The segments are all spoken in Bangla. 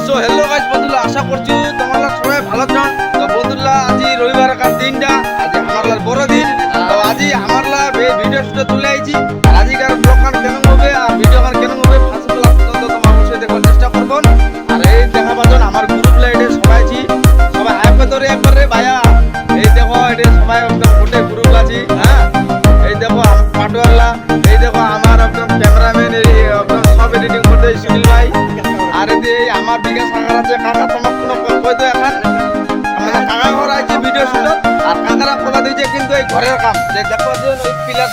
সো হ্যালো গাইস বন্ধুরা, আশা করছি তোমরা সবাই ভালো আছেন। তো বন্ধুরা আজ রবিবার কার দিনটা, আজ আমারলার বড় দিন। তো আজ আমারলা ভিডিও শুটে তুলে আইছি। আজিকার ব্লগ কার কেন হবে আর ভিডিও কার কেন হবে ফার্স্ট ক্লাস পর্যন্ত তোমরা অবশ্যই দেখার চেষ্টা করবেন। আর এই দেখা পাচ্ছেন আমার গ্রুপ লাইটে সবাই আছি, সবাই আইপে ধরে একবার রে ভাইয়া। এই দেখো এটা সবাই একদম গোটে গ্রুপ আছি। হ্যাঁ এই দেখো পাটোয়ালা, এই দেখো আমার একদম ক্যামেরাম্যান, এই একদম সব এডিটিং করতে সুনীল ভাই। আর এতে আমার বিকাশ কাকা আছে, কাকা তোমার কোনো কই তো এখন আমরা কাকা ঘর আইছি ভিডিও শুট। আর কাকারা বলা দিয়েছে কিন্তু এই ঘরের কাম যে দেখো যে ওই পিলার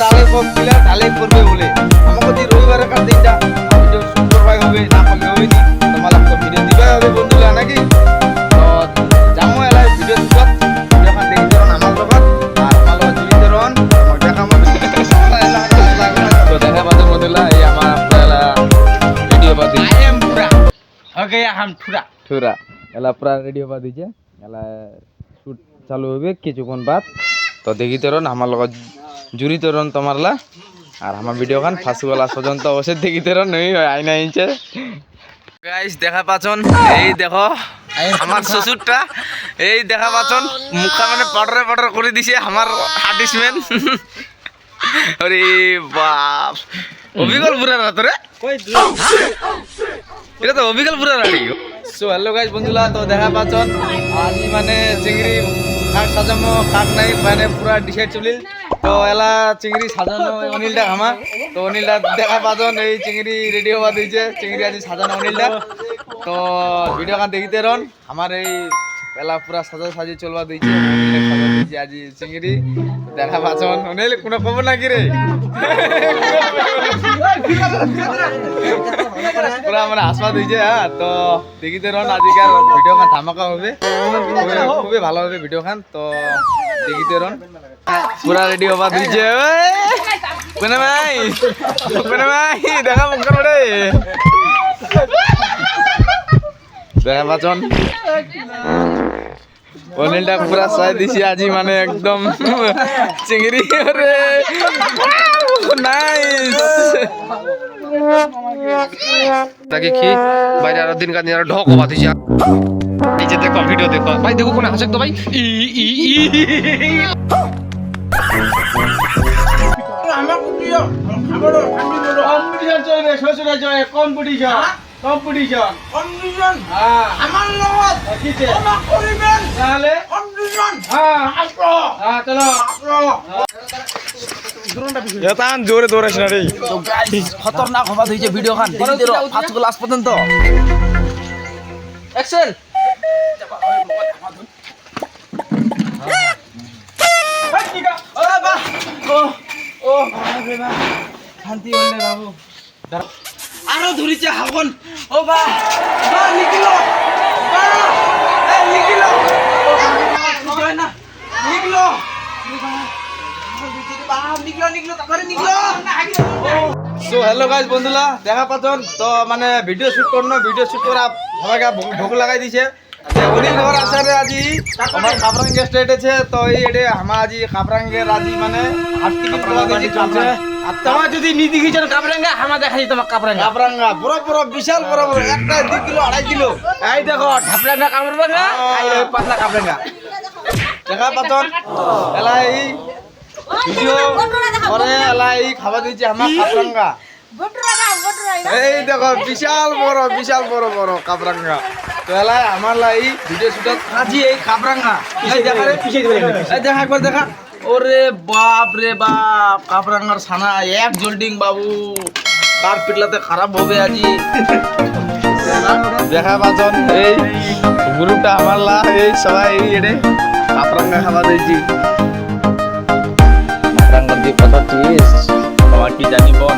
ঢালাই করবে বলে আমাকে যে রবিবারের কার দিনটা ভিডিও শুট করবাই হবে, না করলে হবে নি। তোমার তো ভিডিও দিবাই হবে বন্ধুরা নাকি। তো জামো এলাই ভিডিও শুট যখন দেখি তখন আমার লগত আর আমার লগত জুড়ি তখন আমার দেখা মতো তো দেখা পাচ্ছ বন্ধুরা। এই আমার আপনারা ভিডিও পাতি ওকে আম ঠুরা এলা পুরা রেডি হবা দিছে, এলা শুট চালু হবে কিছুক্ষণ বাদ। তো দেখি তরন আমার লগত জুড়ি তরন তোমারলা আর আমার ভিডিও খান ফাঁসুওয়ালা সজন তো অবশ্যই দেখি তরন নই আইনা ইঞ্চে গাইস দেখা পাচন। এই দেখো আমার শ্বশুরটা, এই দেখা পাচন মুখা মানে পাটরে করে দিছে আমার আর্টিস্টম্যান। আরে বাপ অবিকল পুরা রাত রে এটা তো অবিকল পুরা রাত। সো হ্যালো গাইস বন্ধুরা, তো দেখা পাচ্ছেন আজ মানে চিংড়ি কাক সাজানো কাক নাই মানে পুরা ডিসাইড চলিল। তো এলা চিংড়ি সাজানো অনিলটা আমার, তো অনিলটা দেখা পাচ্ছেন এই চিংড়ি রেডি হওয়া দিয়েছে। চিংড়ি আজ সাজানো অনিলটা, তো ভিডিও কান দেখিতে রন আমার এই এলা পুরা সাজি চলবা দিয়েছে। সাজা দিয়েছে আজ চিংড়ি দেখা পাচ্ছেন। অনিল কোনো খবর নাকি রে পুরা মানে হাসপা দিয়েছে। হ্যাঁ তো দেখিতে রন আজকের ভিডিও খান ধামাকা হবে, খুবই ভালো হবে ভিডিও খান। তো দেখিতে রন পুরা রেডি হবা দিয়েছে। কোনে ভাই দেখা মুখ রে দেখা পাচ্ছেন অনিলটা পুরা চাই দিছি আজি মানে একদম চিংড়ি রে নাইস তাকে কি বাইরে আরো দিন কানি আরো ঢক বাতি যা এই যে দেখো ভিডিও দেখো ভাই, দেখো কোন হাসে তো ভাই আমার কুটিও খাবড় কম্পিটিশন চলবে, শ্বশুরে চলে কম্পিটিশন হ্যাঁ আমার লগত কিছে তোমা করিবেন তাহলে কম্পিটিশন হ্যাঁ আসো হ্যাঁ চলো এতান জোরে দৌড়াস না রে। তো গাইস খতরনাক হবা হইছে ভিডিও খান দেখি দিরো ফার্স্ট ক্লাস পর্যন্ত অ্যাকশন। শান্তি হলে বাবু আরো ধরিছে হাগন। ও বা নিকলো নিকলো না নিকলো সো হ্যালো গাইস বন্ধুরা, দেখা পাচ্ছেন তো মানে ভিডিও শুট করা সবাইকে ভোগ লাগাই দিছে। অনিল ঘর আসারে আজি আমার কাপরাঙ্গে স্টেট আছে। তো এই এডে আমার আজি কাপরাঙ্গে রাজি মানে হাট টিকিট করা দিছি চলছে। আর তোমার যদি নীতি গিয়েছেন কাপরাঙ্গা আমার দেখা যায় তোমার কাপরাঙ্গা বড় বিশাল বড় একটা 2 কিলো 2.5 কিলো। এই দেখো ঢাপলাঙ্গা কাপরাঙ্গা এই পাতলা কাপরাঙ্গা দেখা পাচ্ছেন। এলা এই ভিডিও করে এলা এই খাওয়া দিয়েছে আমার কাপরাঙ্গা। এই দেখো বিশাল বড় কাপরাঙ্গা। তো এলা আমার লাই ভিডিও শুটত আজি এই কাপরাঙ্গা এই দেখা রে পিছে দিবে এই দেখা একবার দেখা। ওরে বাপ রে বাপ কাপরাঙ্গার ছানা এক জল্ডিং বাবু কার পিটলাতে খারাপ হবে আজি দেখা পাচ্ছেন। এই গ্রুপটা আমার লা এই সবাই এডে কাপরাঙ্গা খাওয়া দিয়েছি। কাপরাঙ্গার দিয়ে কত টেস্ট তোমার কি জানি বল।